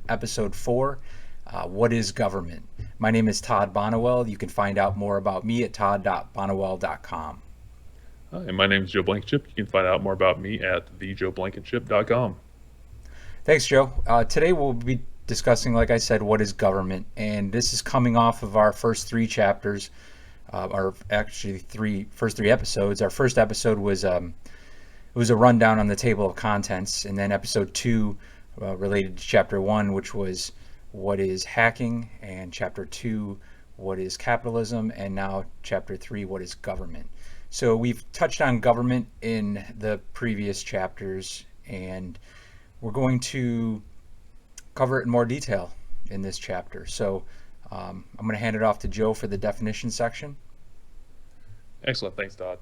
episode 4. What is government? My name is Todd Bonnewell. You can find out more about me at todd.bonnewell.com. Hi, and my name is Joe Blankenship. You can find out more about me at thejoeblankenship.com. Thanks, Joe. Today we'll be discussing, like I said, what is government, and this is coming off of our first three chapters, our actually first three episodes. Our first episode was it was a rundown on the table of contents, and then episode 2 related to chapter 1, which was what is hacking, and chapter 2, what is capitalism, and now chapter 3, what is government. So we've touched on government in the previous chapters, and we're going to cover it in more detail in this chapter. So I'm going to hand it off to Joe for the definition section. Excellent, thanks, Todd.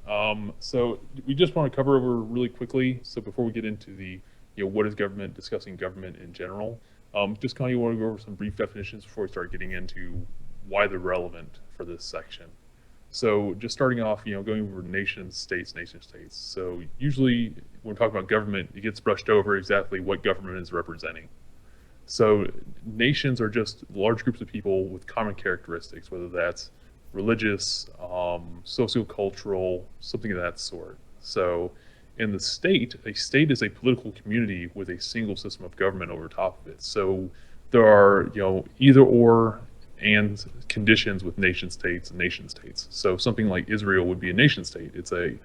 So we just want to cover over really quickly. So before we get into the, what is government, discussing government in general, just kind of want to go over some brief definitions before we start getting into why they're relevant for this section. So just starting off, going over nation states. So usually when we talk about government, it gets brushed over exactly what government is representing. So nations are just large groups of people with common characteristics, whether that's religious, sociocultural, something of that sort. So in the state, a state is a political community with a single system of government over top of it. So there are, either or and conditions with nation states and nation states. So something like Israel would be a nation state. It's a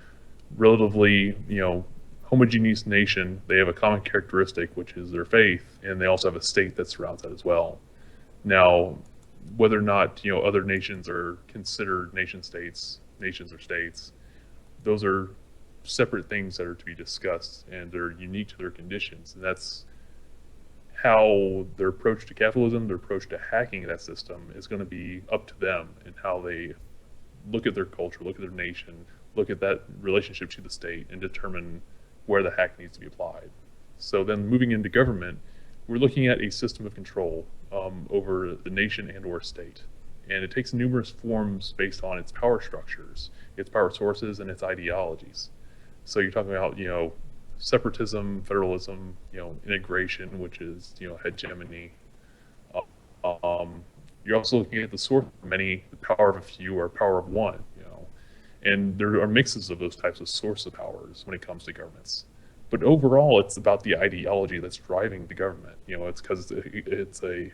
relatively, homogeneous nation. They have a common characteristic, which is their faith, and they also have a state that surrounds that as well. Now, whether or not other nations are considered nations or states, those are separate things that are to be discussed, and they're unique to their conditions. And that's how their approach to capitalism, their approach to hacking that system is going to be up to them, and how they look at their culture, look at their nation, look at that relationship to the state, and determine where the hack needs to be applied. So then moving into government, we're looking at a system of control over the nation and or state. And it takes numerous forms based on its power structures, its power sources, and its ideologies. So you're talking about, separatism, federalism, integration, which is, hegemony. You're also looking at the source of many, the power of a few, or power of one, and there are mixes of those types of source of powers when it comes to governments. But overall, it's about the ideology that's driving the government. It's because it's a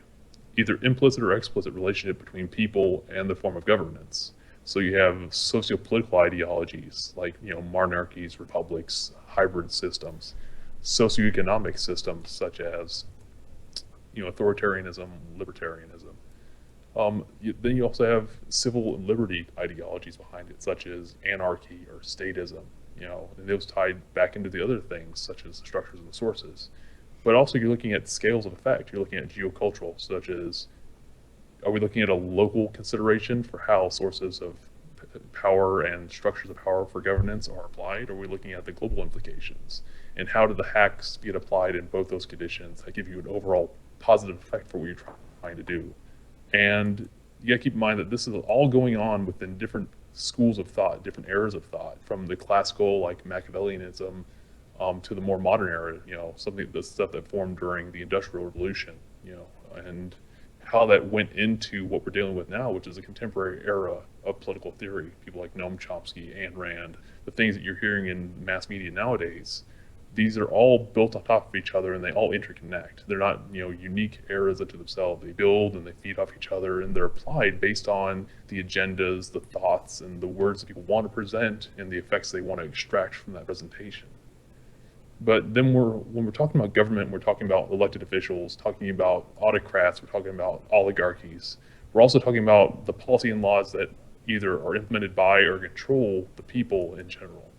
either implicit or explicit relationship between people and the form of governance. So you have socio-political ideologies like monarchies, republics, hybrid systems, socioeconomic systems such as authoritarianism, libertarianism. Then you also have civil and liberty ideologies behind it, such as anarchy or statism. And those tied back into the other things, such as the structures and the sources. But also you're looking at scales of effect. You're looking at geocultural, such as, are we looking at a local consideration for how sources of power and structures of power for governance are applied? Or are we looking at the global implications? And how do the hacks get applied in both those conditions that give you an overall positive effect for what you're trying to do? And you gotta keep in mind that this is all going on within different schools of thought, different eras of thought, from the classical, like Machiavellianism, to the more modern era, the stuff that formed during the Industrial Revolution, and how that went into what we're dealing with now, which is a contemporary era of political theory. People like Noam Chomsky, Ayn Rand, the things that you're hearing in mass media nowadays, these are all built on top of each other, and they all interconnect. They're not, unique eras unto themselves. They build and they feed off each other, and they're applied based on the agendas, the thoughts, and the words that people want to present, and the effects they want to extract from that presentation. But then when we're talking about government, we're talking about elected officials, talking about autocrats, we're talking about oligarchies. We're also talking about the policy and laws that either are implemented by or control the people in general.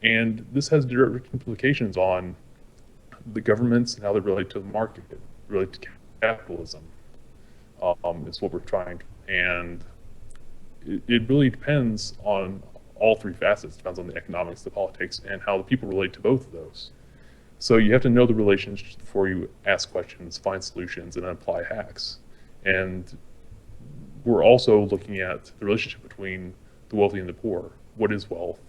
And this has direct implications on the governments and how they relate to the market, relate to capitalism. Is what we're trying. And it really depends on all three facets. It depends on the economics, the politics, and how the people relate to both of those. So you have to know the relationships before you ask questions, find solutions, and then apply hacks. And we're also looking at the relationship between the wealthy and the poor. What is wealth?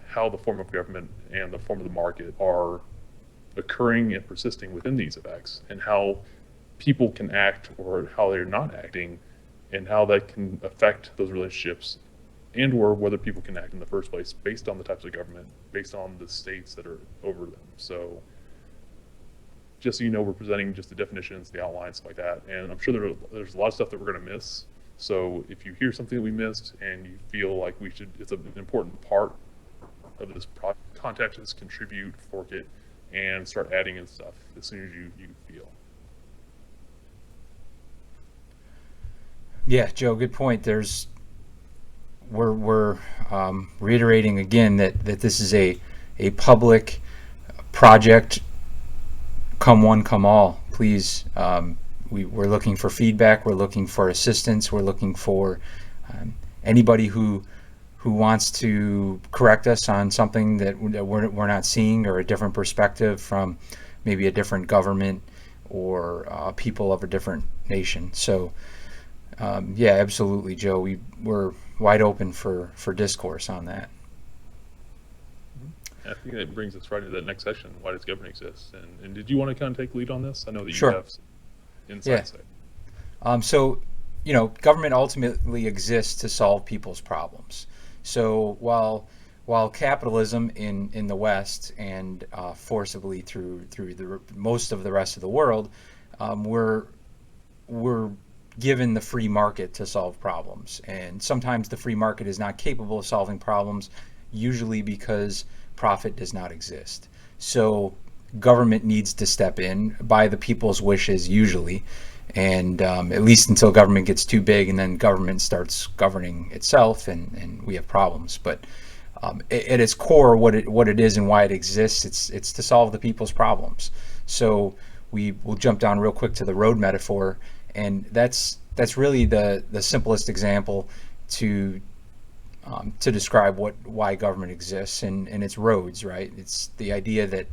How the form of government and the form of the market are occurring and persisting within these effects, and how people can act or how they're not acting, and how that can affect those relationships, and or whether people can act in the first place based on the types of government, based on the states that are over them. So just so you know, we're presenting just the definitions, the outlines, stuff like that. And I'm sure there's a lot of stuff that we're going to miss. So if you hear something that we missed and you feel like it's an important part of this context, just contribute, fork it, and start adding in stuff as soon as you feel. Yeah, Joe, good point. We're reiterating again that this is a public project. Come one, come all. Please, we're looking for feedback. We're looking for assistance. We're looking for anybody who wants to correct us on something that we're not seeing, or a different perspective from maybe a different government or people of a different nation. So yeah, absolutely, Joe. We're wide open for discourse on that. I think that brings us right into that next session. Why does government exist? And did you want to kind of take lead on this? I know that you Sure. have some insights. So, government ultimately exists to solve people's problems. So while capitalism in the West and forcibly through most of the rest of the world, we're given the free market to solve problems, and sometimes the free market is not capable of solving problems, usually because profit does not exist. So government needs to step in by the people's wishes usually, and at least until government gets too big, and then government starts governing itself, and we have problems. But at its core, what it is and why it exists, it's to solve the people's problems. So we will jump down real quick to the road metaphor, and that's really the simplest example to describe why government exists, and it's roads, right? It's the idea that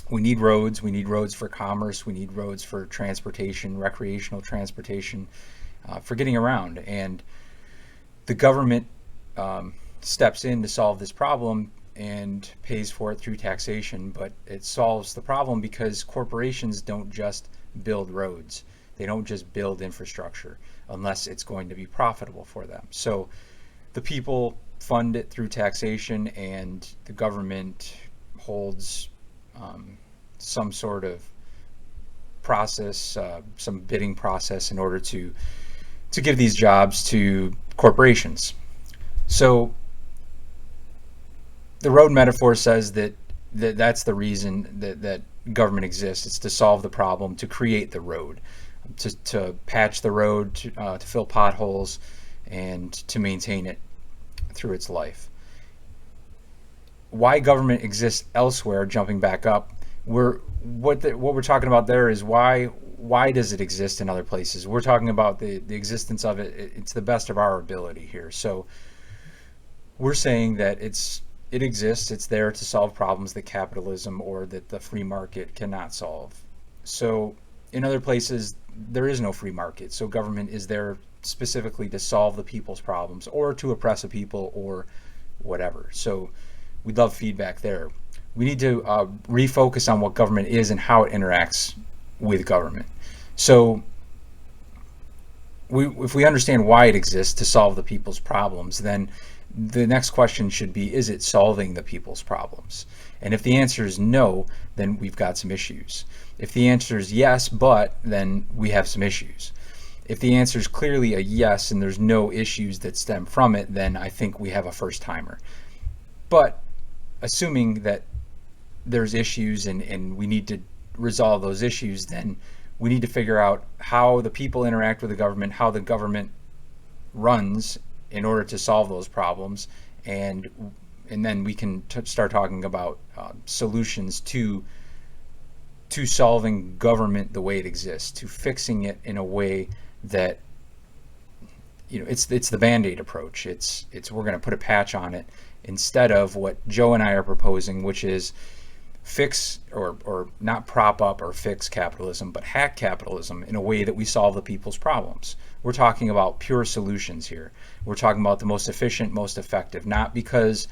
we need roads. We need roads for commerce. We need roads for transportation, recreational transportation, for getting around. And the government steps in to solve this problem and pays for it through taxation. But it solves the problem because corporations don't just build roads. They don't just build infrastructure unless it's going to be profitable for them. So the people fund it through taxation, and the government holds some sort of process, some bidding process, in order to give these jobs to corporations. So the road metaphor says that's the reason that government exists. It's to solve the problem, to create the road, to patch the road, to fill potholes, and to maintain it through its life. Why government exists elsewhere, jumping back up, what we're talking about there is why does it exist in other places? We're talking about the existence of it. It's the best of our ability here. So we're saying that it exists. It's there to solve problems that capitalism or that the free market cannot solve. So in other places, there is no free market. So government is there specifically to solve the people's problems, or to oppress a people, or whatever. So we'd love feedback there. We need to refocus on what government is and how it interacts with government. So if we understand why it exists, to solve the people's problems, then the next question should be, is it solving the people's problems? And if the answer is no, then we've got some issues. If the answer is yes, but, then we have some issues. If the answer is clearly a yes and there's no issues that stem from it, then I think we have a first timer. But assuming that there's issues and we need to resolve those issues, then we need to figure out how the people interact with the government, how the government runs in order to solve those problems, and then we can start talking about solutions to solving government the way it exists, to fixing it in a way that, it's the Band-Aid approach. It's we're going to put a patch on it, instead of what Joe and I are proposing, which is fix, or not prop up or fix capitalism, but hack capitalism in a way that we solve the people's problems. We're talking about pure solutions here. We're talking about the most efficient, most effective, not because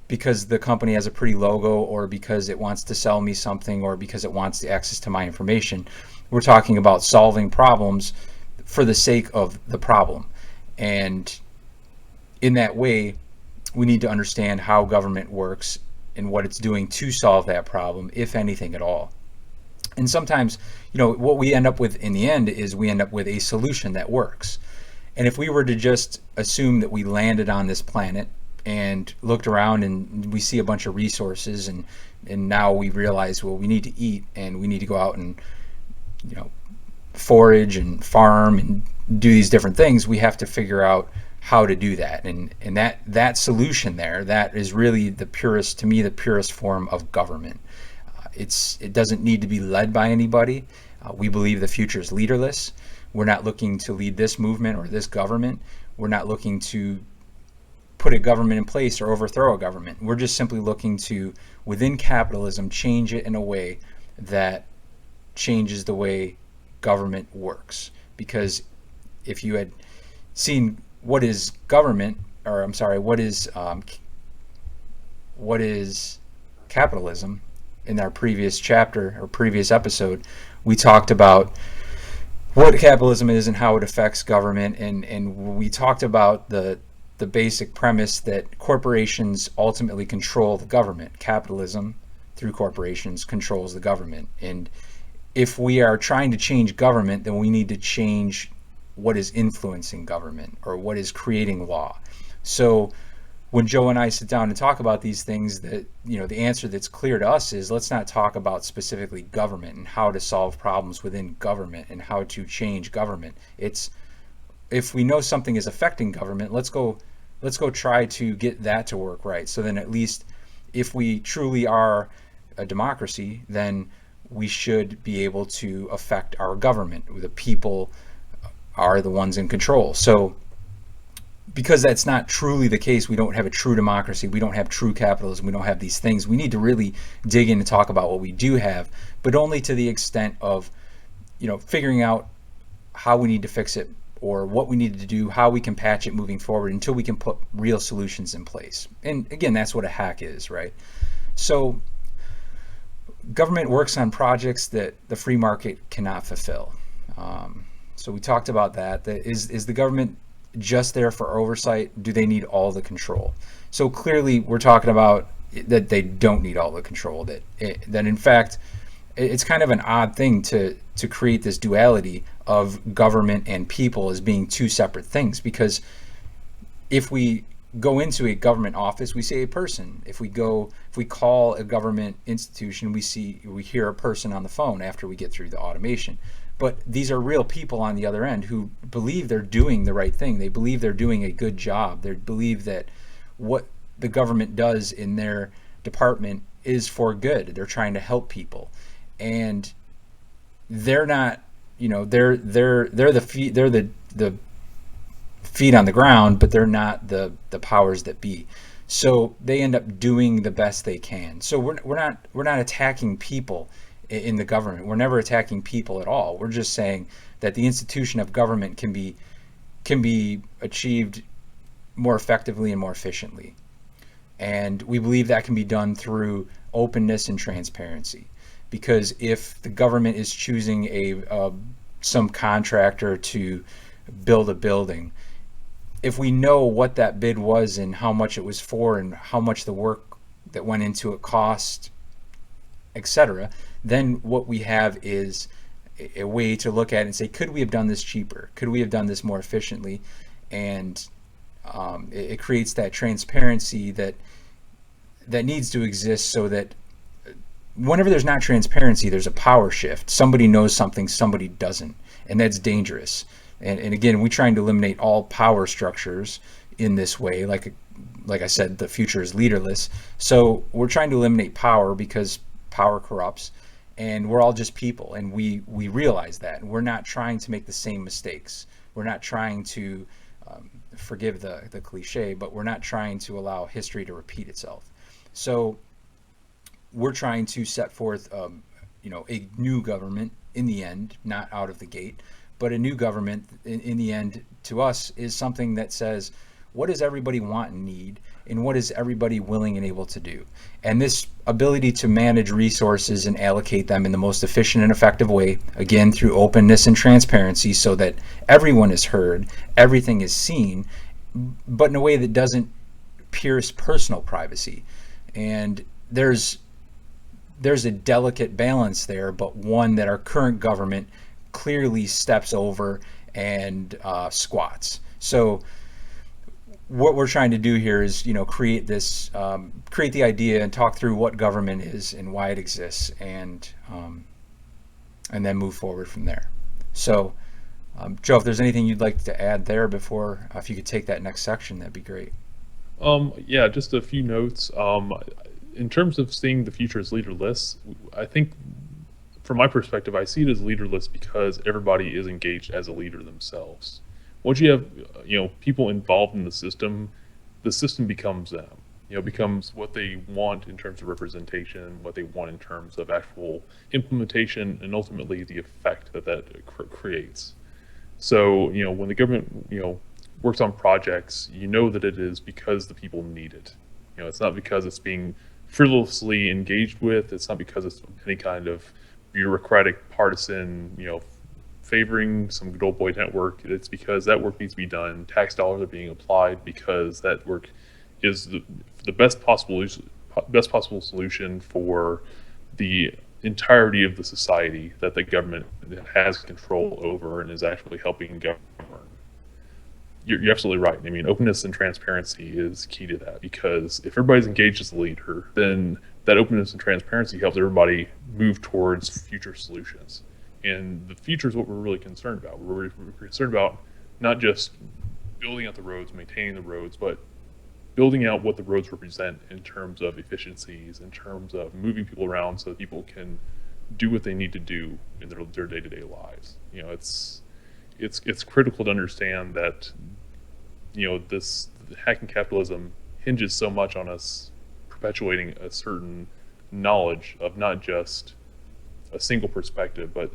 the company has a pretty logo, or because it wants to sell me something, or because it wants the access to my information. We're talking about solving problems for the sake of the problem. And in that way, we need to understand how government works and what it's doing to solve that problem, if anything at all. And sometimes, what we end up with in the end is we end up with a solution that works. And if we were to just assume that we landed on this planet and looked around and we see a bunch of resources, and now we realize, well, we need to eat and we need to go out and you know forage and farm and do these different things, we have to figure out how to do that. And that solution there, that is really the purest, to me, the purest form of government. It doesn't need to be led by anybody. We believe the future is leaderless. We're not looking to lead this movement or this government. We're not looking to put a government in place or overthrow a government. We're just simply looking to, within capitalism, change it in a way that changes the way government works. Because if you had seen what is government, or I'm sorry, what is capitalism, in our previous chapter or previous episode, we talked about what capitalism is and how it affects government, and we talked about the basic premise that corporations ultimately control the government. Capitalism, through corporations, controls the government. And if we are trying to change government, then we need to change what is influencing government or what is creating law. So when Joe and I sit down and talk about these things, that the answer that's clear to us is, let's not talk about specifically government and how to solve problems within government and how to change government. It's, if we know something is affecting government, let's go try to get that to work right. So then at least if we truly are a democracy, then we should be able to affect our government. The people are the ones in control. So because that's not truly the case, we don't have a true democracy, we don't have true capitalism, we don't have these things. We need to really dig in and talk about what we do have, but only to the extent of figuring out how we need to fix it, or what we need to do, how we can patch it moving forward until we can put real solutions in place. And again, that's what a hack is, right? So government works on projects that the free market cannot fulfill. So we talked about that. Is the government just there for oversight? Do they need all the control? So clearly we're talking about that they don't need all the control. That in fact, it's kind of an odd thing to create this duality of government and people as being two separate things. Because if we go into a government office, we see a person. If we call a government institution, we hear a person on the phone after we get through the automation. But these are real people on the other end who believe they're doing the right thing. They believe they're doing a good job. They believe that what the government does in their department is for good. They're trying to help people, and they're not. They're the feet on the ground, but they're not the powers that be. So they end up doing the best they can. So we're not attacking people in the government. We're never attacking people at all. We're just saying that the institution of government can be achieved more effectively and more efficiently. And we believe that can be done through openness and transparency. Because if the government is choosing some contractor to build a building, if we know what that bid was and how much it was for and how much the work that went into it cost, etc., then what we have is a way to look at it and say, could we have done this cheaper? Could we have done this more efficiently? And it creates that transparency that needs to exist, so that whenever there's not transparency, there's a power shift. Somebody knows something, somebody doesn't, and that's dangerous. And again, we're trying to eliminate all power structures in this way. Like I said, the future is leaderless. So we're trying to eliminate power because power corrupts, and we're all just people, and we realize that. And we're not trying to make the same mistakes. We're not trying to forgive the cliche, but we're not trying to allow history to repeat itself. So we're trying to set forth a new government in the end, not out of the gate, but a new government in the end, to us, is something that says, what does everybody want and need, and what is everybody willing and able to do. And this ability to manage resources and allocate them in the most efficient and effective way, again, through openness and transparency so that everyone is heard, everything is seen, but in a way that doesn't pierce personal privacy. And there's a delicate balance there, but one that our current government clearly steps over and squats. So what we're trying to do here is, create the idea and talk through what government is and why it exists, and then move forward from there. So, Joe, if there's anything you'd like to add there before, if you could take that next section, that'd be great. Yeah, just a few notes. In terms of seeing the future as leaderless, I think from my perspective, I see it as leaderless because everybody is engaged as a leader themselves. Once you have, people involved in the system becomes them. Becomes what they want in terms of representation, what they want in terms of actual implementation, and ultimately the effect that creates. So, when the government, works on projects, that it is because the people need it. It's not because it's being frivolously engaged with. It's not because it's any kind of bureaucratic partisan, favoring some good old boy network. It's because that work needs to be done. Tax dollars are being applied because that work is the best possible solution for the entirety of the society that the government has control over and is actually helping govern. You're absolutely right. I mean, openness and transparency is key to that, because if everybody's engaged as a leader, then that openness and transparency helps everybody move towards future solutions. And the future is what we're really concerned about. We're concerned about not just building out the roads, maintaining the roads, but building out what the roads represent in terms of efficiencies, in terms of moving people around so that people can do what they need to do in their day-to-day lives. It's critical to understand that this hacking capitalism hinges so much on us perpetuating a certain knowledge of not just a single perspective, but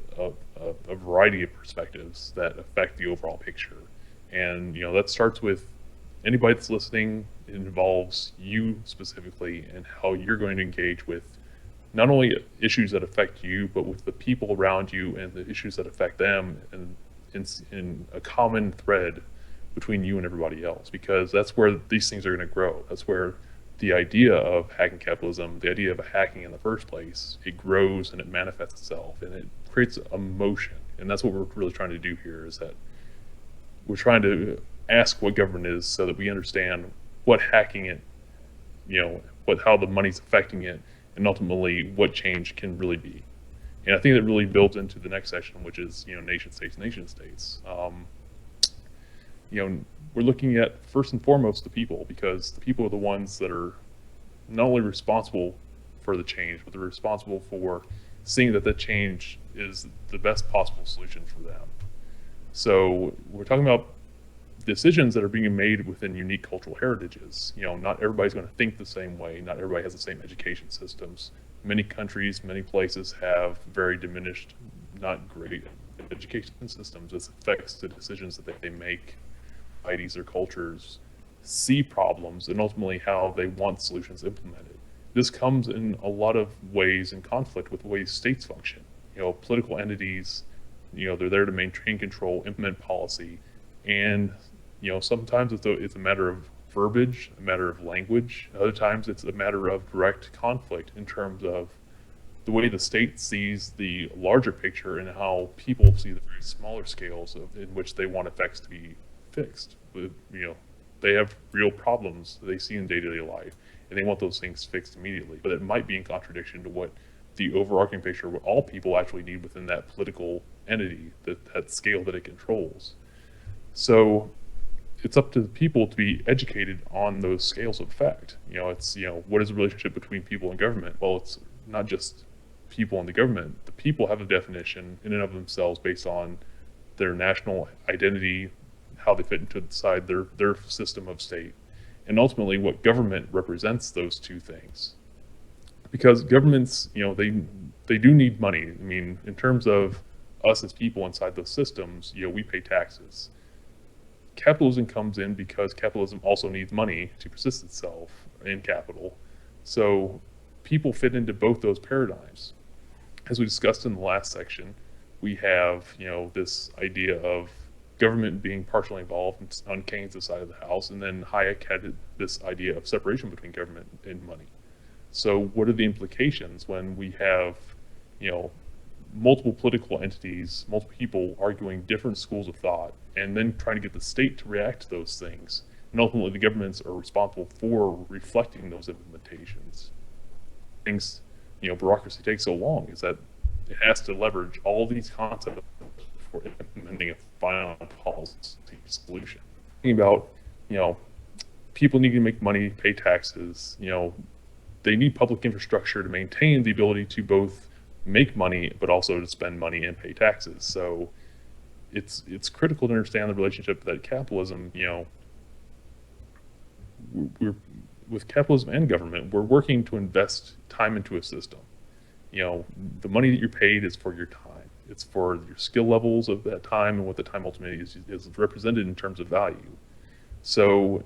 a variety of perspectives that affect the overall picture. And that starts with anybody that's listening. It involves you specifically and how you're going to engage with not only issues that affect you, but with the people around you and the issues that affect them, and in a common thread between you and everybody else, because that's where these things are going to grow. That's where the idea of hacking capitalism, the idea of hacking in the first place, it grows and it manifests itself and it creates emotion. And that's what we're really trying to do here, is that we're trying to ask what government is so that we understand what hacking it, how the money's affecting it, and ultimately what change can really be. And I think that really builds into the next section, which is, nation states. We're looking at, first and foremost, the people, because the people are the ones that are not only responsible for the change, but they're responsible for seeing that that change is the best possible solution for them. So we're talking about decisions that are being made within unique cultural heritages. Not everybody's going to think the same way. Not everybody has the same education systems. Many countries, many places have very diminished, not great education systems. This affects the decisions that they make. Societies or cultures see problems and ultimately how they want solutions implemented. This comes in a lot of ways in conflict with the way states function. Political entities, they're there to maintain control, implement policy, and sometimes it's a matter of verbiage, a matter of language. Other times it's a matter of direct conflict in terms of the way the state sees the larger picture and how people see the very smaller scales in which they want effects to be fixed. They have real problems that they see in day-to-day life, and they want those things fixed immediately. But it might be in contradiction to what the overarching picture, what all people actually need within that political entity, that scale that it controls. So it's up to the people to be educated on those scales of effect. It's, what is the relationship between people and government? Well, it's not just people and the government. The people have a definition in and of themselves based on their national identity, how they fit into their system of state, and ultimately what government represents those two things. Because governments, they do need money. I mean, in terms of us as people inside those systems, we pay taxes. capitalism comes in because capitalism also needs money to persist itself in capital. So people fit into both those paradigms. As we discussed in the last section, we have, this idea of government being partially involved on Keynes' side of the house, and then Hayek had this idea of separation between government and money. So what are the implications when we have, multiple political entities, multiple people arguing different schools of thought, and then trying to get the state to react to those things? And ultimately, the governments are responsible for reflecting those implementations. Things, bureaucracy takes so long is that it has to leverage all these concepts for implementing a final policy solution. Thinking about, people need to make money, pay taxes, they need public infrastructure to maintain the ability to both make money, but also to spend money and pay taxes. So it's critical to understand the relationship that capitalism, we're with capitalism and government, we're working to invest time into a system. The money that you're paid is for your time. It's for your skill levels of that time and what the time ultimately is represented in terms of value. So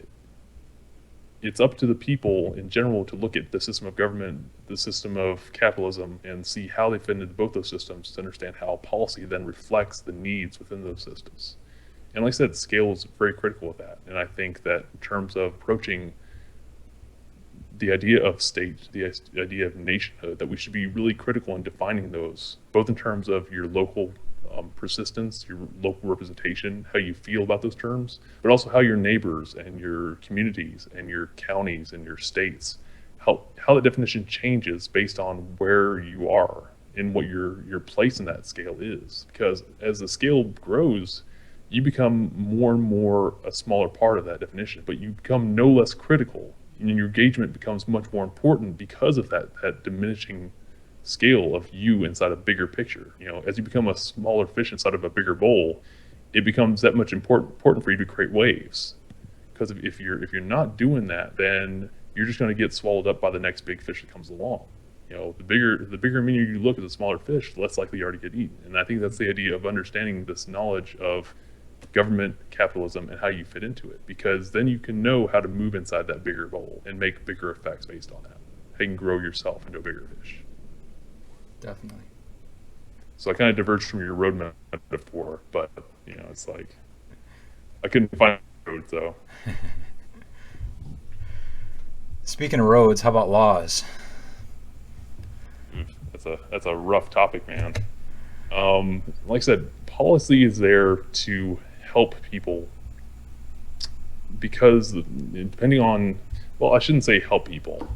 it's up to the people in general to look at the system of government, the system of capitalism, and see how they fit into both those systems to understand how policy then reflects the needs within those systems. And like I said, scale is very critical with that. And I think that in terms of approaching the idea of state, the idea of nationhood, that we should be really critical in defining those, both in terms of your local persistence, your local representation, how you feel about those terms, but also how your neighbors and your communities and your counties and your states, how the definition changes based on where you are and what your place in that scale is. Because as the scale grows, you become more and more a smaller part of that definition, but you become no less critical, and your engagement becomes much more important because of that diminishing scale of you inside a bigger picture. As you become a smaller fish inside of a bigger bowl, it becomes that much important for you to create waves. Because if you're not doing that, then you're just going to get swallowed up by the next big fish that comes along. The bigger menu you look at the smaller fish, the less likely you are to get eaten. And I think that's the idea of understanding this knowledge of government, capitalism, and how you fit into it. Because then you can know how to move inside that bigger bowl and make bigger effects based on that. How you can grow yourself into a bigger fish. Definitely. So I kind of diverged from your road metaphor, but it's like I couldn't find a road, so. Speaking of roads, how about laws? That's a rough topic, man. Like I said, policy is there to help people because depending on, well, I shouldn't say help people.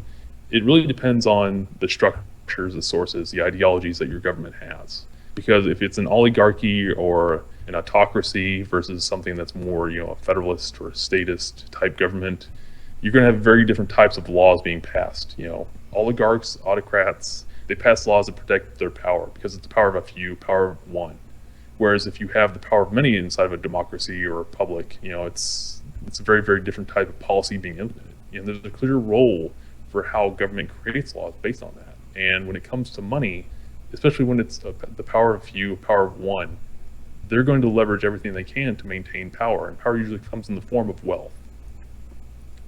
It really depends on the structures, the sources, the ideologies that your government has. Because if it's an oligarchy or an autocracy versus something that's more, a federalist or a statist type government, you're going to have very different types of laws being passed. Oligarchs, autocrats, they pass laws that protect their power because it's the power of a few, power of one. Whereas if you have the power of many inside of a democracy or a republic, it's a very, very different type of policy being implemented. There's a clear role for how government creates laws based on that. And when it comes to money, especially when it's the power of few, power of one, they're going to leverage everything they can to maintain power. And power usually comes in the form of wealth.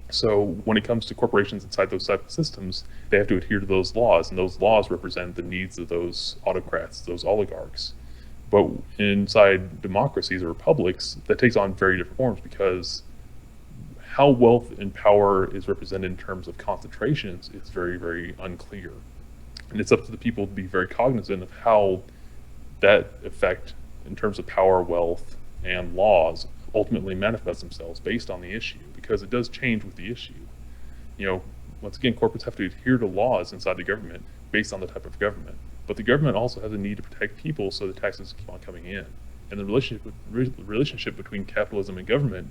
So when it comes to corporations inside those type of systems, they have to adhere to those laws, and those laws represent the needs of those autocrats, those oligarchs. But inside democracies or republics, that takes on very different forms because how wealth and power is represented in terms of concentrations is very, very unclear. And it's up to the people to be very cognizant of how that effect in terms of power, wealth, and laws ultimately manifest themselves based on the issue, because it does change with the issue. Once again, corporates have to adhere to laws inside the government based on the type of government. But the government also has a need to protect people so the taxes keep on coming in. And the relationship between capitalism and government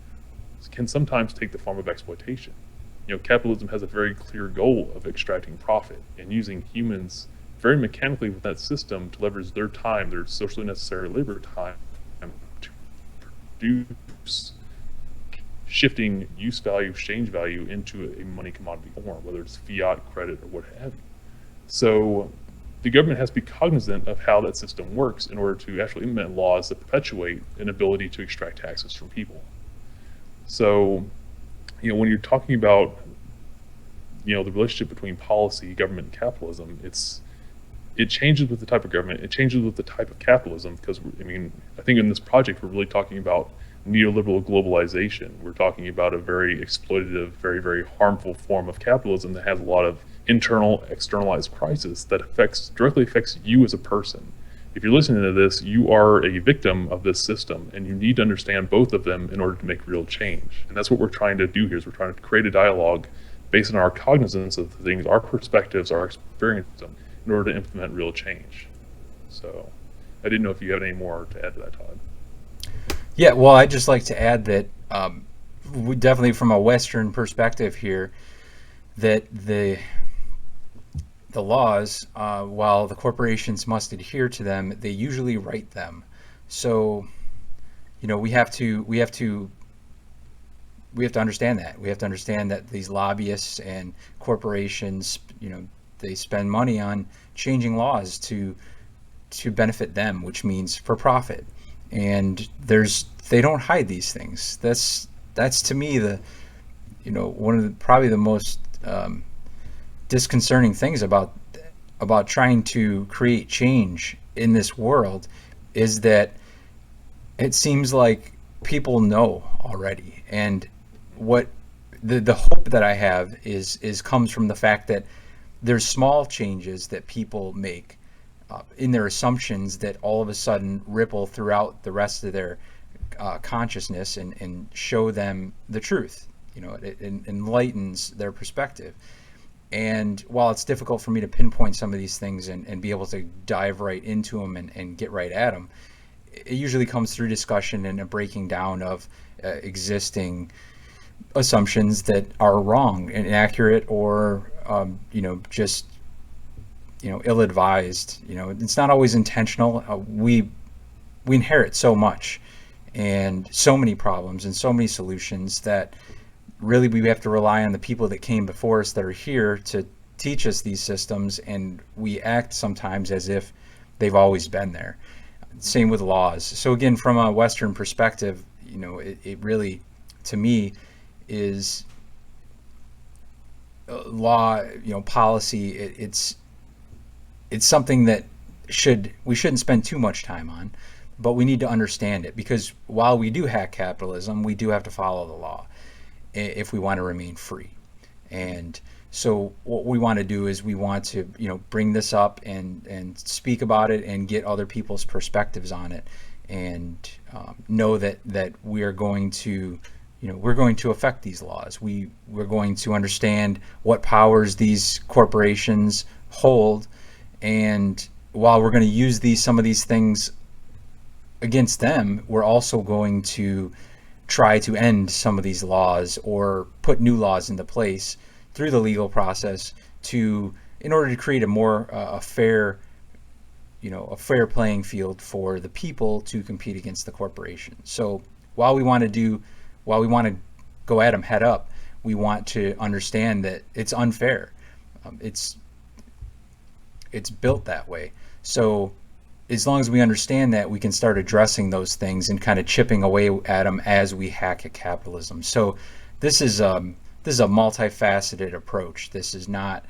can sometimes take the form of exploitation. Capitalism has a very clear goal of extracting profit and using humans very mechanically with that system to leverage their time, their socially necessary labor time, to produce shifting use value, exchange value into a money commodity form, whether it's fiat, credit, or what have you. So the government has to be cognizant of how that system works in order to actually implement laws that perpetuate an ability to extract taxes from people. So, when you're talking about, the relationship between policy, government, and capitalism, it changes with the type of government. It changes with the type of capitalism because, I think in this project we're really talking about neoliberal globalization. We're talking about a very exploitative, very, very harmful form of capitalism that has a lot of internal, externalized crisis that directly affects you as a person. If you're listening to this, you are a victim of this system, and you need to understand both of them in order to make real change. And that's what we're trying to do here. Is we're trying to create a dialogue based on our cognizance of the things, our perspectives, our experiences, in order to implement real change. So, I didn't know if you had any more to add to that, Todd. Yeah, well, I'd just like to add that we definitely, from a Western perspective here, that the laws, while the corporations must adhere to them, they usually write them. So, we have to understand that. We have to understand that these lobbyists and corporations, they spend money on changing laws to benefit them, which means for profit. And they don't hide these things. That's to me one of probably the most disconcerting things about trying to create change in this world is that it seems like people know already. And what the hope that I have is comes from the fact that there's small changes that people make in their assumptions that all of a sudden ripple throughout the rest of their consciousness and show them the truth. It enlightens their perspective. And while it's difficult for me to pinpoint some of these things and be able to dive right into them and get right at them, it usually comes through discussion and a breaking down of existing assumptions that are wrong and inaccurate, or just ill-advised. It's not always intentional. We inherit so much and so many problems and so many solutions that really we have to rely on the people that came before us that are here to teach us these systems, and we act sometimes as if they've always been there. Same with laws. So again, from a Western perspective, it really, to me, is law, policy. It's something that we shouldn't spend too much time on, but we need to understand it, because while we do hack capitalism, we do have to follow the law if we want to remain free. And so what we want to do is we want to bring this up and speak about it and get other people's perspectives on it, and know that we are going to we're going to affect these laws. We're going to understand what powers these corporations hold, and while we're going to use some of these things against them, we're also going to try to end some of these laws or put new laws into place through the legal process in order to create a more a fair playing field for the people to compete against the corporation. So while we want to go at them head up, we want to understand that it's unfair. It's built that way. So as long as we understand that, we can start addressing those things and kind of chipping away at them as we hack at capitalism. So this is a multifaceted approach. This is not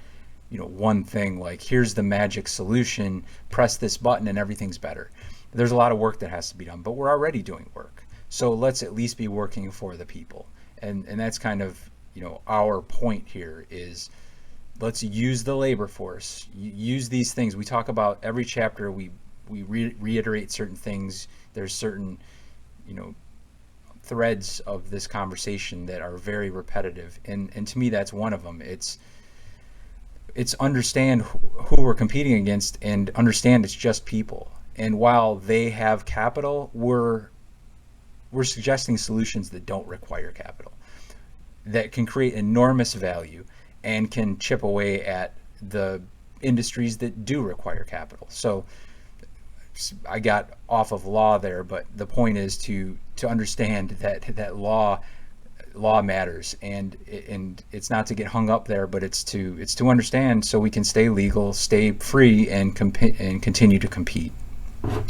one thing like, here's the magic solution, press this button and everything's better. There's a lot of work that has to be done, but we're already doing work. So let's at least be working for the people. And that's kind of our point here is, let's use the labor force, use these things. We talk about every chapter, we reiterate certain things. There's certain threads of this conversation that are very repetitive, and to me that's one of them. It's understand who we're competing against, and understand it's just people. And while they have capital, we're suggesting solutions that don't require capital, that can create enormous value and can chip away at the industries that do require capital. So I got off of law there, but the point is to understand that law matters, and it's not to get hung up there, but it's to understand so we can stay legal, stay free, and continue to compete. And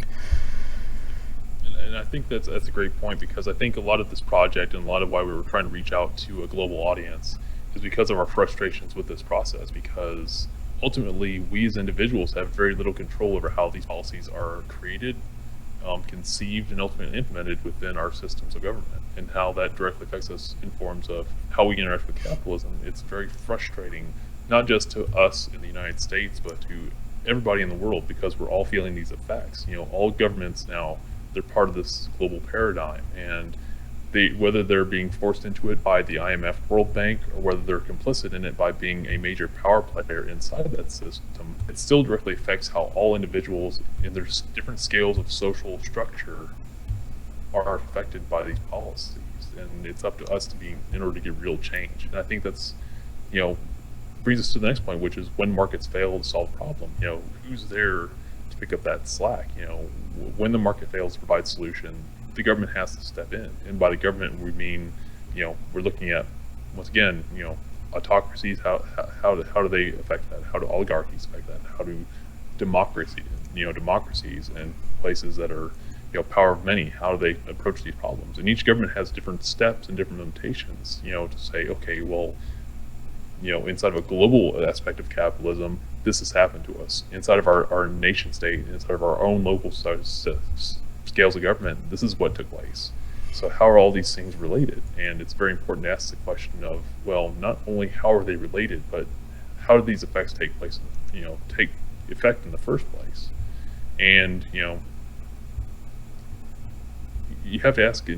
I think that's a great point, because I think a lot of this project and a lot of why we were trying to reach out to a global audience is because of our frustrations with this process. Because ultimately, we as individuals have very little control over how these policies are created, conceived, and ultimately implemented within our systems of government, and how that directly affects us in forms of how we interact with capitalism. It's very frustrating, not just to us in the United States, but to everybody in the world, because we're all feeling these effects. All governments now, they're part of this global paradigm, and whether they're being forced into it by the IMF, World Bank, or whether they're complicit in it by being a major power player inside that system, it still directly affects how all individuals in their different scales of social structure are affected by these policies. And it's up to us to be, in order to get real change. And I think that's, you know, brings us to the next point, which is when markets fail to solve a problem, who's there to pick up that slack? When the market fails to provide solution, the government has to step in. And by the government, we mean, we're looking at, once again, autocracies. How do they affect that? How do oligarchies affect that? How do democracies and places that are, power of many, how do they approach these problems? And each government has different steps and different limitations, to say, okay, well, inside of a global aspect of capitalism, this has happened to us. Inside of our nation state, inside of our own local scales of government, this is what took place. So how are all these things related? And it's very important to ask the question of, well, not only how are they related, but how do these effects take effect in the first place? And, you have to ask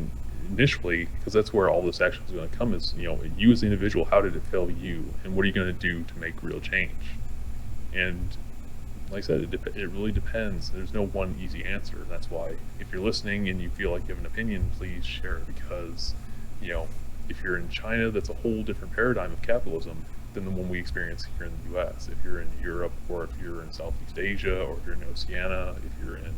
initially, because that's where all this action is going to come, is, you as the individual, how did it fail you? And what are you going to do to make real change? And like I said, it really depends. There's no one easy answer. That's why, if you're listening and you feel like you have an opinion, please share it. Because, if you're in China, that's a whole different paradigm of capitalism than the one we experience here in the US. If you're in Europe, or if you're in Southeast Asia, or if you're in Oceania, if you're in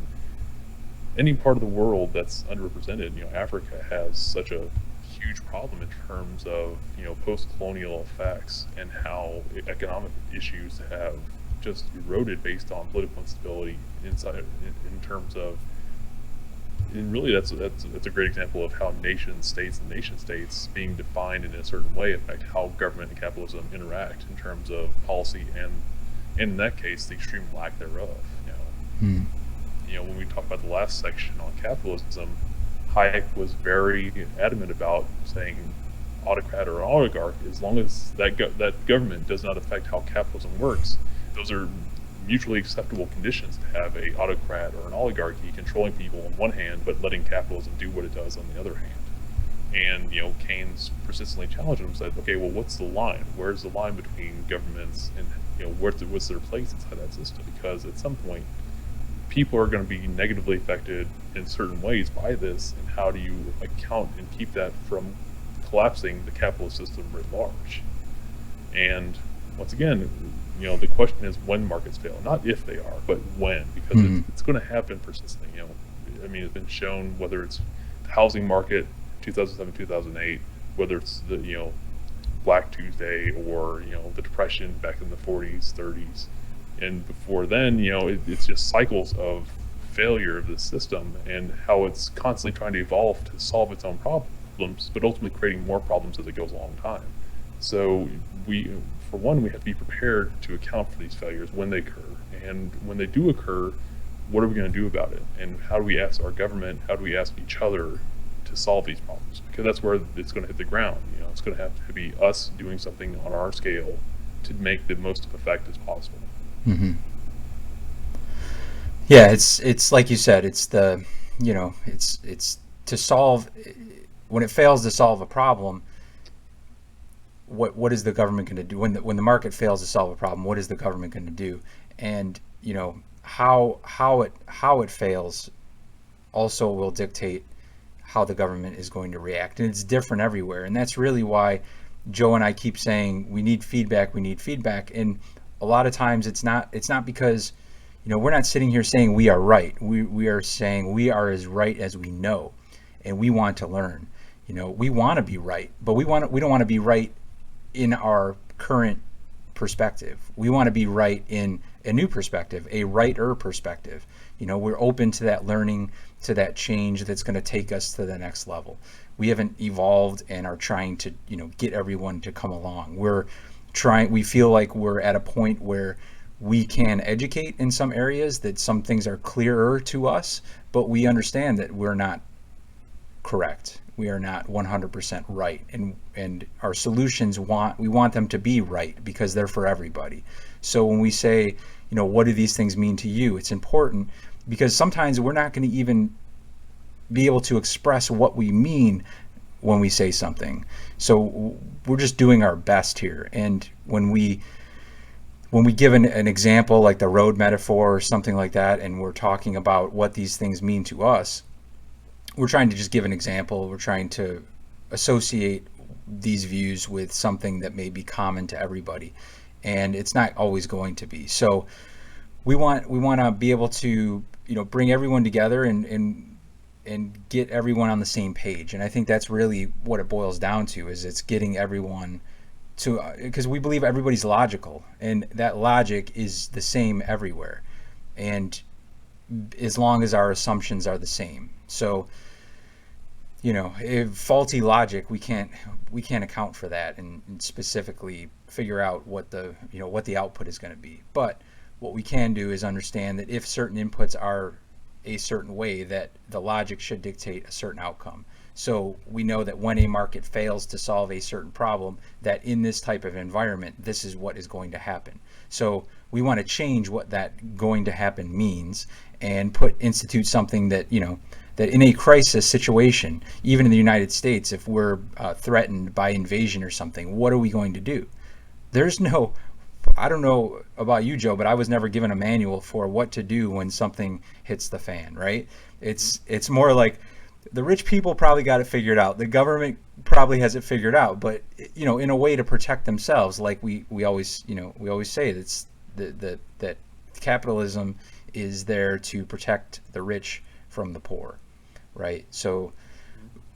any part of the world that's underrepresented, Africa has such a huge problem in terms of, post-colonial effects, and how economic issues have just eroded based on political instability inside, in terms of, and really that's a great example of how nation states being defined in a certain way affect how government and capitalism interact in terms of policy, and in that case, the extreme lack thereof. Hmm. When we talk about the last section on capitalism, Hayek was very adamant about saying autocrat or oligarch, as long as that government does not affect how capitalism works, those are mutually acceptable conditions to have a autocrat or an oligarchy controlling people on one hand, but letting capitalism do what it does on the other hand. And, Keynes persistently challenged him and said, okay, well, what's the line? Where's the line between governments and, what's their place inside that system? Because at some point, people are going to be negatively affected in certain ways by this, and how do you account and keep that from collapsing the capitalist system writ large? And once again, the question is when markets fail, not if they are, but when, because it's going to happen persistently. It's been shown, whether it's the housing market, 2007, 2008, whether it's the, Black Tuesday, or, the Depression back in the 40s, 30s. And before then, it's just cycles of failure of the system, and how it's constantly trying to evolve to solve its own problems, but ultimately creating more problems as it goes along time. So for one, we have to be prepared to account for these failures when they occur. And when they do occur, what are we going to do about it? And how do we ask our government, how do we ask each other to solve these problems? Because that's where it's going to hit the ground. It's going to have to be us doing something on our scale to make the most effect as possible. Mm-hmm. Yeah, it's like you said, it's the, it's to solve, when it fails to solve a problem, what is the government going to do? When the market fails to solve a problem, what is the government going to do? And, how it fails also will dictate how the government is going to react. And it's different everywhere. And that's really why Joe and I keep saying we need feedback. And a lot of times it's not because, we're not sitting here saying we are right. We are saying we are as right as we know, and we want to learn. We want to be right, but we don't want to be right in our current perspective. We want to be right in a new perspective, a righter perspective. We're open to that learning, to that change that's going to take us to the next level. We haven't evolved and are trying to, get everyone to come along. We feel like we're at a point where we can educate in some areas, that some things are clearer to us, but we understand that we're not correct. We are not 100% right, and our solutions we want them to be right because they're for everybody. So when we say, what do these things mean to you? It's important because sometimes we're not going to even be able to express what we mean when we say something. So we're just doing our best here. And when we give an example like the road metaphor or something like that, and we're talking about what these things mean to us, we're trying to just give an example. We're trying to associate these views with something that may be common to everybody, and it's not always going to be. So we want to be able to bring everyone together and get everyone on the same page. And I think that's really what it boils down to, is it's getting everyone to, because we believe everybody's logical, and that logic is the same everywhere, and as long as our assumptions are the same. So if faulty logic, we can't account for that and specifically figure out what the output is going to be. But what we can do is understand that if certain inputs are a certain way, that the logic should dictate a certain outcome. So we know that when a market fails to solve a certain problem, that in this type of environment, this is what is going to happen. So we want to change what that going to happen means, and institute something that, that in a crisis situation, even in the United States, if we're threatened by invasion or something, what are we going to do? There's no, I don't know about you, Joe, but I was never given a manual for what to do when something hits the fan, right? It's more like the rich people probably got it figured out. The government probably has it figured out, but in a way to protect themselves, like we always say, that capitalism is there to protect the rich from the poor, right? So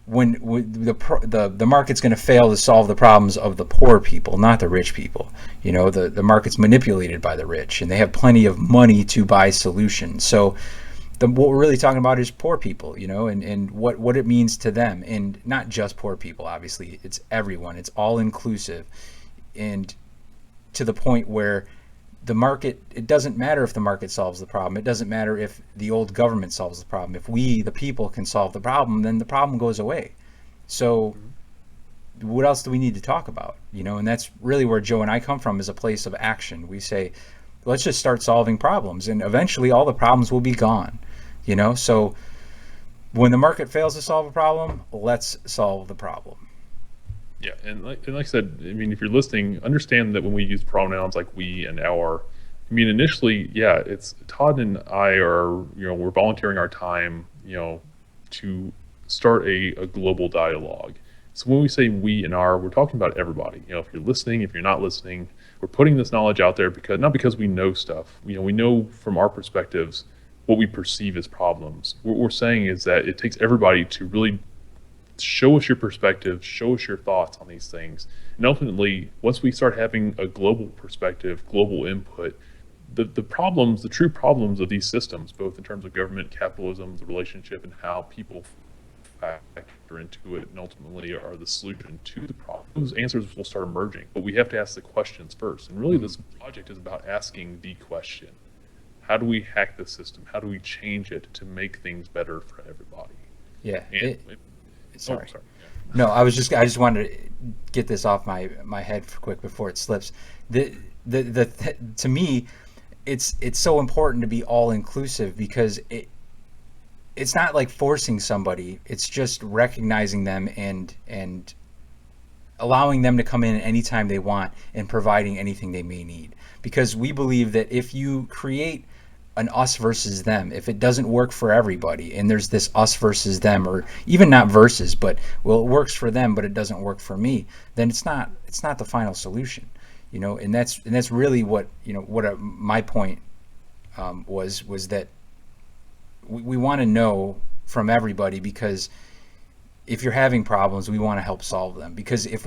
when the market's going to fail to solve the problems of the poor people, not the rich people. The market's manipulated by the rich, and they have plenty of money to buy solutions. So what we're really talking about is poor people, and what it means to them, and not just poor people. Obviously, it's everyone. It's all inclusive, and to the point where the market, it doesn't matter if the market solves the problem. It doesn't matter if the old government solves the problem. If we, the people, can solve the problem, then the problem goes away. So what else do we need to talk about? And that's really where Joe and I come from, is a place of action. We say, let's just start solving problems, and eventually all the problems will be gone. So when the market fails to solve a problem, let's solve the problem. Yeah, and like I said, I mean, if you're listening, understand that when we use pronouns like we and our, I mean, initially, yeah, it's Todd and I are, we're volunteering our time, to start a global dialogue. So when we say we and our, we're talking about everybody. If you're listening, if you're not listening, we're putting this knowledge out there because not because we know stuff. We know from our perspectives what we perceive as problems. What we're saying is that it takes everybody to really show us your perspective, show us your thoughts on these things. And ultimately, once we start having a global perspective, global input, the problems, the true problems of these systems, both in terms of government, capitalism, the relationship, and how people factor into it, and ultimately are the solution to the problem, those answers will start emerging. But we have to ask the questions first. And really, this project is about asking the question. How do we hack the system? How do we change it to make things better for everybody? Yeah. Sorry. Sorry. No, I just wanted to get this off my head quick before it slips. To me, it's so important to be all inclusive, because it's not like forcing somebody. It's just recognizing them and allowing them to come in anytime they want and providing anything they may need. Because we believe that if you create an us versus them, if it doesn't work for everybody, and there's this us versus them, or even not versus, but well, it works for them but it doesn't work for me, then it's not the final solution. And that's really what my point was that we want to know from everybody, because if you're having problems, we want to help solve them. Because if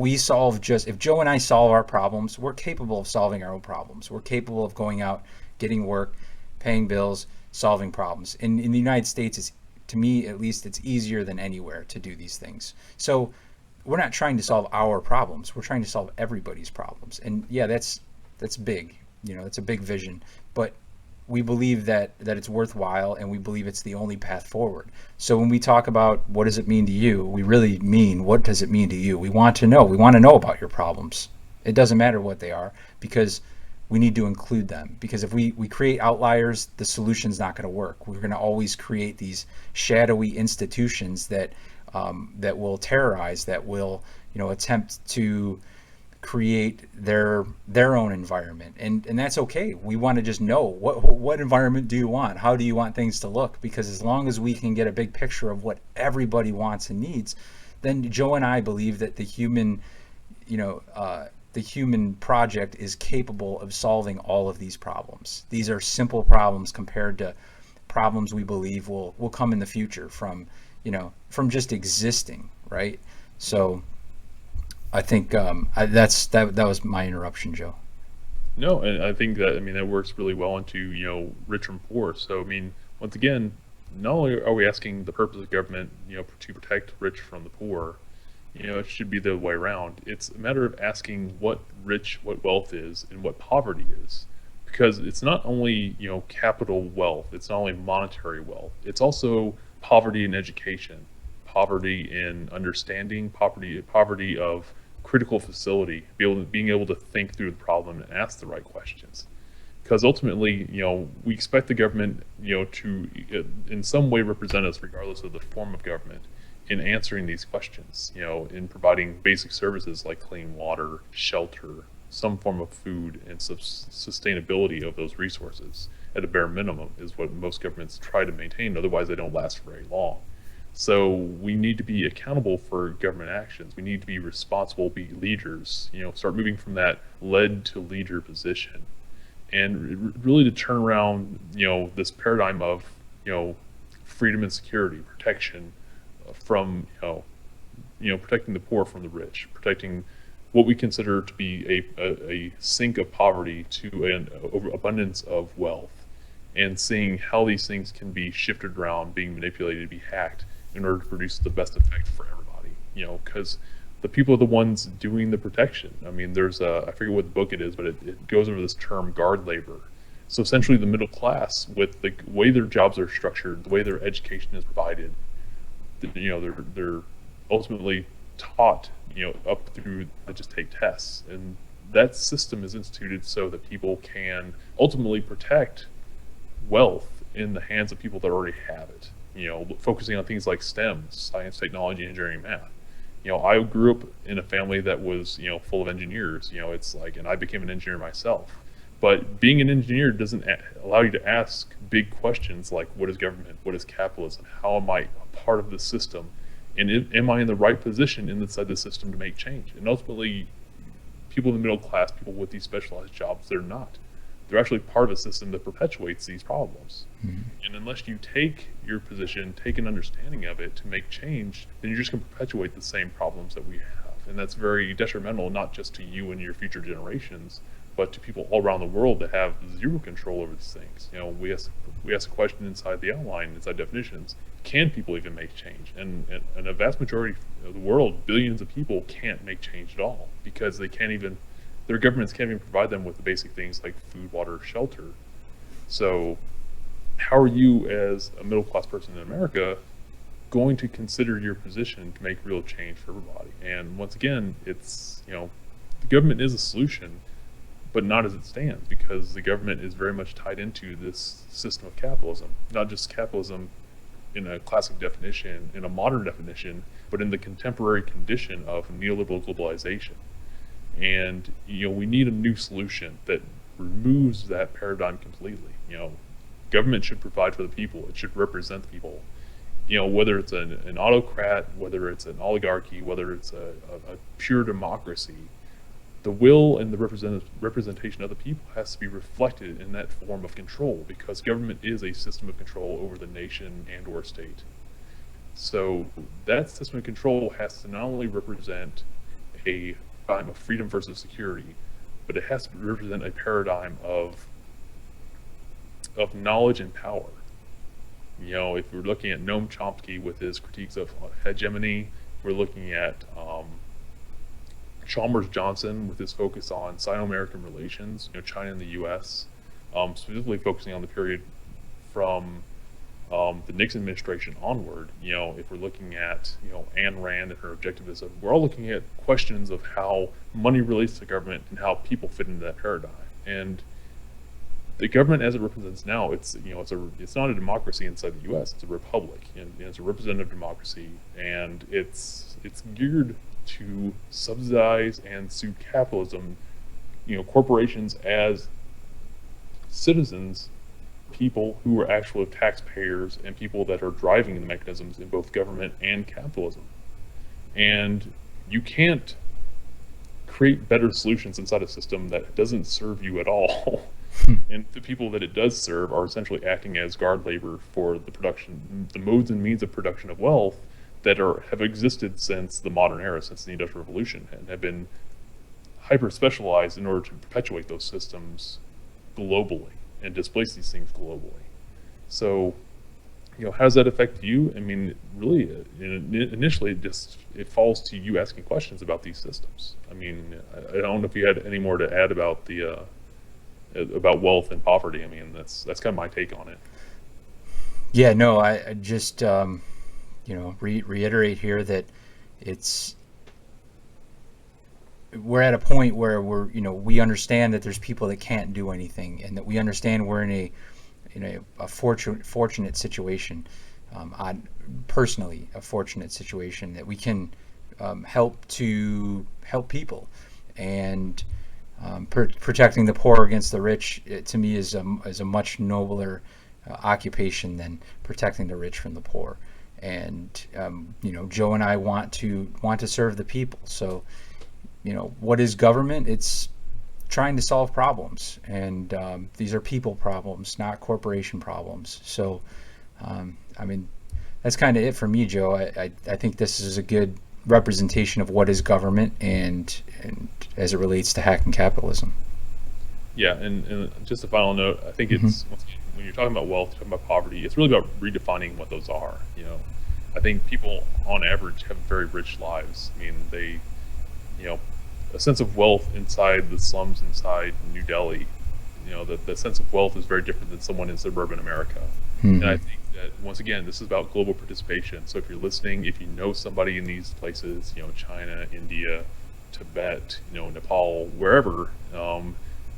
Joe and I solve our problems, we're capable of solving our own problems. We're capable of going out getting work, paying bills, solving problems. In the United States, it's, to me at least, it's easier than anywhere to do these things. So we're not trying to solve our problems. We're trying to solve everybody's problems. And yeah, that's big. It's a big vision, but we believe that it's worthwhile, and we believe it's the only path forward. So when we talk about what does it mean to you, we really mean what does it mean to you. We want to know. We want to know about your problems. It doesn't matter what they are, because we need to include them. Because if we create outliers, the solution's not going to work. We're going to always create these shadowy institutions that will terrorize, that will attempt to create their own environment, and that's okay. We want to just know what environment do you want, how do you want things to look, because as long as we can get a big picture of what everybody wants and needs, then Joe and I believe that the human project is capable of solving all of these problems. These are simple problems compared to problems we believe will come in the future from just existing, right? So I think that was my interruption, Joe. No, and I think that, I mean, that works really well into, rich and poor. So, I mean, once again, not only are we asking the purpose of government, to protect rich from the poor, it should be the other way around. It's a matter of asking what wealth is and what poverty is. Because it's not only, capital wealth, it's not only monetary wealth, it's also poverty in education, poverty in understanding, poverty of critical facility, being able to think through the problem and ask the right questions. Because ultimately, we expect the government, to in some way represent us, regardless of the form of government, in answering these questions, in providing basic services like clean water, shelter, some form of food, and sustainability of those resources at a bare minimum is what most governments try to maintain. Otherwise, they don't last very long. So we need to be accountable for government actions. We need to be responsible, be leaders, start moving from that led to leader position, and really to turn around, this paradigm of, freedom and security, protection from, protecting the poor from the rich, protecting what we consider to be a sink of poverty to an abundance of wealth, and seeing how these things can be shifted around, being manipulated, be hacked in order to produce the best effect for everybody. Because the people are the ones doing the protection. I mean, there's I forget what book it is, but it goes over this term guard labor. So essentially, the middle class, with the way their jobs are structured, the way their education is provided, they're ultimately taught, up through they just take tests, and that system is instituted so that people can ultimately protect wealth in the hands of people that already have it. Focusing on things like STEM, science, technology, engineering, math. I grew up in a family that was, full of engineers. It's like, and I became an engineer myself. But being an engineer doesn't allow you to ask big questions like, what is government? What is capitalism? How am I a part of the system? And am I in the right position inside the system to make change? And ultimately, people in the middle class, people with these specialized jobs, they're not. They're actually part of a system that perpetuates these problems. Mm-hmm. And unless you take your position, take an understanding of it to make change, then you're just going to perpetuate the same problems that we have. And that's very detrimental, not just to you and your future generations, but to people all around the world that have zero control over these things. We ask a question inside the outline, inside definitions. Can people even make change? And a vast majority of the world, billions of people, can't make change at all, because they can't even, their governments can't even provide them with the basic things like food, water, shelter. So how are you, as a middle-class person in America, going to consider your position to make real change for everybody? And once again, it's, the government is a solution, but not as it stands, because the government is very much tied into this system of capitalism. Not just capitalism in a classic definition, in a modern definition, but in the contemporary condition of neoliberal globalization. And, we need a new solution that removes that paradigm completely. Government should provide for the people. It should represent the people. Whether it's an autocrat, whether it's an oligarchy, whether it's a pure democracy, the will and the representation of the people has to be reflected in that form of control, because government is a system of control over the nation and or state. So that system of control has to not only represent a paradigm of freedom versus security, but it has to represent a paradigm of of knowledge and power. If we're looking at Noam Chomsky with his critiques of hegemony, we're looking at Chalmers Johnson with his focus on Sino-American relations, China and the U.S., specifically focusing on the period from the Nixon administration onward. If we're looking at Ayn Rand and her objectivism, we're all looking at questions of how money relates to government and how people fit into that paradigm. And the government, as it represents now, it's not a democracy inside the U.S. It's a republic, and it's a representative democracy, and it's geared to subsidize and suit capitalism, corporations as citizens, people who are actual taxpayers and people that are driving the mechanisms in both government and capitalism. And you can't create better solutions inside a system that doesn't serve you at all. And the people that it does serve are essentially acting as guard labor for the modes and means of production of wealth that have existed since the modern era, since the Industrial Revolution, and have been hyper specialized in order to perpetuate those systems globally and displace these things globally. So, how does that affect you? I mean, really, initially, it falls to you asking questions about these systems. I mean, I don't know if you had any more to add about about wealth and poverty. I mean, that's kind of my take on it. Yeah, no, I just reiterate here that we're at a point where we understand that there's people that can't do anything, and that we understand we're in a fortunate situation, personally a fortunate situation that we can help people, and protecting the poor against the rich, to me, is a much nobler occupation than protecting the rich from the poor. And Joe and I want to serve the people. So what is government? It's trying to solve problems, and these are people problems, not corporation problems. So I mean, that's kind of it for me, Joe. I think this is a good representation of what is government, and as it relates to hacking capitalism. Yeah, and just a final note, I think it's when you're talking about wealth, talking about poverty, it's really about redefining what those are. I think people on average have very rich lives. I mean, they, a sense of wealth inside the slums inside New Delhi, the sense of wealth is very different than someone in suburban America. And I think that, once again, this is about global participation. So if you're listening, if you know somebody in these places, China, India, Tibet, Nepal, wherever,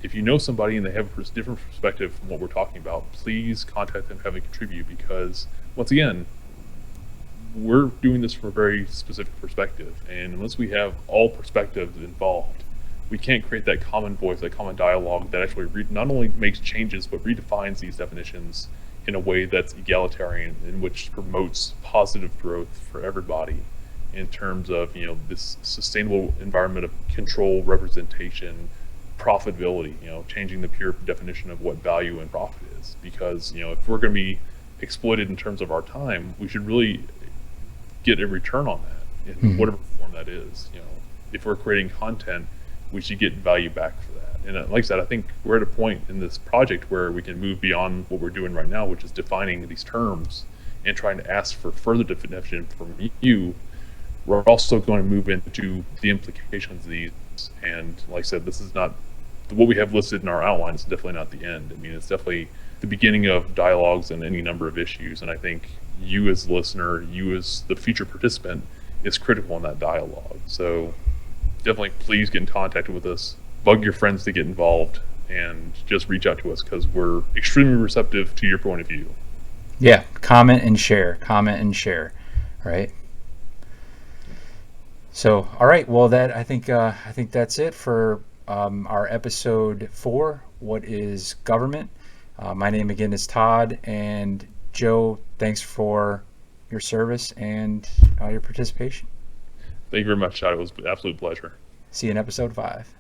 if you know somebody and they have a different perspective from what we're talking about, please contact them, have them contribute, because, once again, we're doing this from a very specific perspective, and unless we have all perspectives involved, we can't create that common voice, that common dialogue that actually not only makes changes but redefines these definitions in a way that's egalitarian, in which promotes positive growth for everybody in terms of this sustainable environment of control, representation, profitability, changing the pure definition of what value and profit is. Because if we're going to be exploited in terms of our time, we should really get a return on that in whatever form that is. If we're creating content, we should get value back for that. And like I said, I think we're at a point in this project where we can move beyond what we're doing right now, which is defining these terms and trying to ask for further definition from you. We're also going to move into the implications of these. And like I said, this is not what we have listed in our outline. It's definitely not the end. I mean, it's definitely the beginning of dialogues on any number of issues. And I think you as the listener, you as the future participant, is critical in that dialogue. So definitely please get in contact with us, bug your friends to get involved, and just reach out to us, because we're extremely receptive to your point of view. Yeah, comment and share, right? So, all right, well, I think that's it for our episode 4. What is government? My name again is Todd, and Joe, thanks for your service and your participation. Thank you very much, Todd. It was an absolute pleasure. See you in episode 5.